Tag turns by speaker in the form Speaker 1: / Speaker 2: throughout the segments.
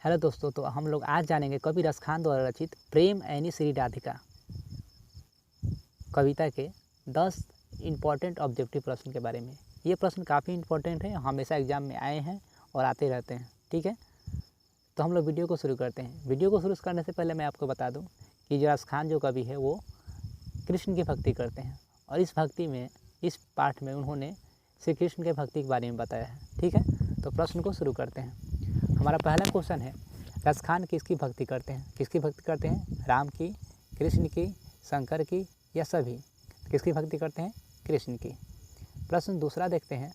Speaker 1: Hello दोस्तों, तो हम लोग आज जानेंगे कवि रसखान द्वारा रचित प्रेम ऐनी श्री राधिका कविता के 10 इम्पॉर्टेंट ऑब्जेक्टिव प्रश्न के बारे में। ये प्रश्न काफ़ी इम्पोर्टेंट है, हमेशा एग्जाम में आए हैं और आते रहते हैं। ठीक है, तो हम लोग वीडियो को शुरू करते हैं। वीडियो को शुरू करने से पहले मैं आपको बता दूं कि जो रसखान जो कवि है वो कृष्ण की भक्ति करते हैं और इस भक्ति में, इस पाठ में उन्होंने श्री कृष्ण के भक्ति के बारे में बताया है। ठीक है, तो प्रश्न को शुरू करते हैं। हमारा पहला क्वेश्चन है, रसखान किसकी भक्ति करते हैं? किसकी भक्ति करते हैं? राम की, कृष्ण की, शंकर की या सभी? किसकी भक्ति करते हैं? कृष्ण की। प्रश्न दूसरा देखते हैं,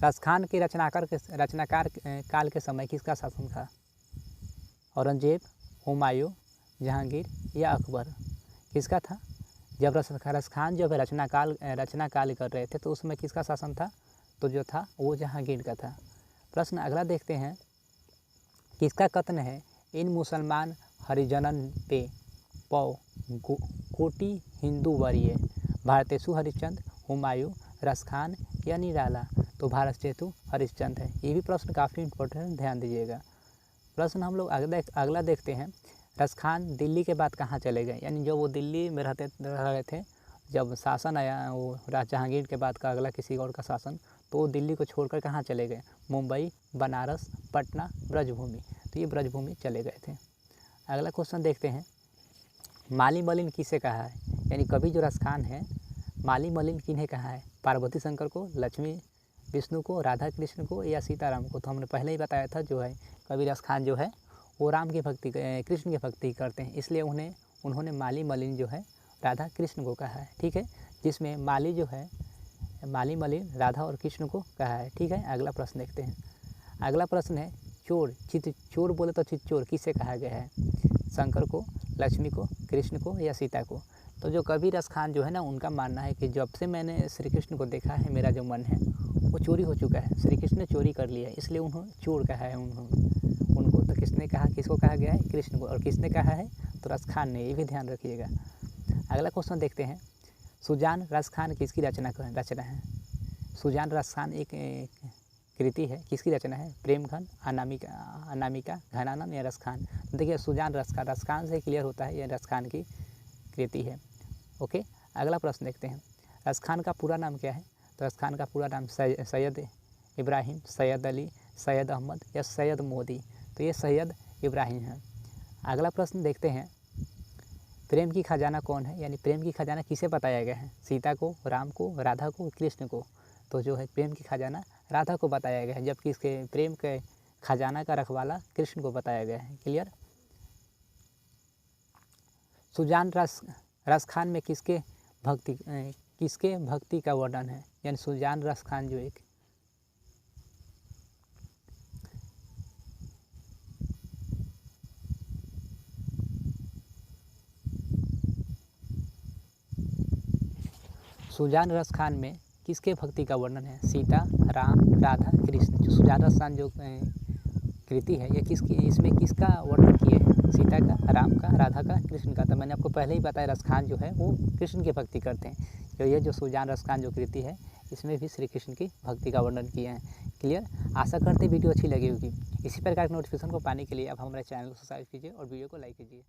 Speaker 1: रसखान के रचनाकार काल के समय किसका शासन था? औरंगजेब, हुमायूं, जहांगीर या अकबर? किसका था? जब रसखान जब रचना काल कर रहे थे तो उसमें किसका शासन था? तो जो था वो जहांगीर का था। प्रश्न अगला देखते हैं, किसका कथन है, इन मुसलमान हरिजनन पे पौ कोटि हिंदू वरीय? भारतेशु हरिश्चंद्र, हुमायूं, रसखान या निराला? तो भारतेशु हरिश्चंद्र है। ये भी प्रश्न काफ़ी इम्पोर्टेंट, ध्यान दीजिएगा। प्रश्न हम लोग अगला देखते हैं, रसखान दिल्ली के बाद कहाँ चले गए? यानी जो वो दिल्ली में रह रहे थे, जब शासन आया वो जहांगीर के बाद का अगला किसी और का शासन, तो वो दिल्ली को छोड़कर कहाँ चले गए? मुंबई, बनारस, पटना, ब्रजभूमि? तो ये ब्रजभूमि चले गए थे। अगला क्वेश्चन देखते हैं, माली मलिन किसे कहा है? यानी कवि जो रसखान है, माली मलिन किन्हें कहा है? पार्वती शंकर को, लक्ष्मी विष्णु को, राधा कृष्ण को या सीताराम को? तो हमने पहले ही बताया था, जो है कवि रसखान जो है वो राम की भक्ति, कृष्ण की भक्ति करते हैं, इसलिए उन्होंने माली मलिन जो है राधा कृष्ण को कहा है। ठीक है, जिसमें माली जो है माली मलिन राधा और कृष्ण को कहा है। ठीक है, अगला प्रश्न देखते हैं। अगला प्रश्न है, चोर चोर बोले तो चित्तचोर किसे कहा गया है? शंकर को, लक्ष्मी को, कृष्ण को या सीता को? तो जो कवि रसखान जो है ना, उनका मानना है कि जब से मैंने श्री कृष्ण को देखा है, मेरा जो मन है वो चोरी हो चुका है, श्री कृष्ण ने चोरी कर लिया है, इसलिए उन्होंने चोर कहा है उनको। तो किसने कहा, किसको कहा गया है? कृष्ण को। और किसने कहा है? तो रसखान ने। ये भी ध्यान रखिएगा। अगला क्वेश्चन देखते हैं, सुजान रसखान किसकी रचना है? सुजान रसखान एक कृति है, किसकी रचना है? प्रेमघन, अनामिका, घनानंद या रसखान? तो देखिए, सुजान रसखान से क्लियर होता है, यह रसखान की कृति है। ओके, अगला प्रश्न देखते हैं, रसखान का पूरा नाम क्या है? तो रसखान का पूरा नाम सैयद इब्राहिम, सैयद अली, सैयद अहमद या सैयद मोदी? तो ये सैयद इब्राहिम है। अगला प्रश्न देखते हैं, प्रेम की खजाना कौन है? यानी प्रेम की खजाना किसे बताया गया है? सीता को, राम को, राधा को, कृष्ण को? तो जो है प्रेम की खजाना राधा को बताया गया है, जबकि इसके प्रेम के खजाना का रखवाला कृष्ण को बताया गया है। क्लियर? सुजान रसखान में किसके भक्ति का वर्णन है? यानी सुजान रसखान जो एक सुजान रसखान में किसके भक्ति का वर्णन है? सीता, राम, राधा, कृष्ण? जो सुजान रसखान जो कृति है, ये इसमें किसका वर्णन किए हैं? सीता का, राम का, राधा का, कृष्ण का? तो मैंने आपको पहले ही बताया, रसखान जो है वो कृष्ण की भक्ति करते हैं। तो ये जो सुजान रसखान जो कृति है, इसमें भी श्री कृष्ण की भक्ति का वर्णन किए हैं। क्लियर? आशा करते वीडियो अच्छी लगी होगी। इसी प्रकार के नोटिफिकेशन को पाने के लिए आप हमारे चैनल को सब्सक्राइब कीजिए और वीडियो को लाइक कीजिए।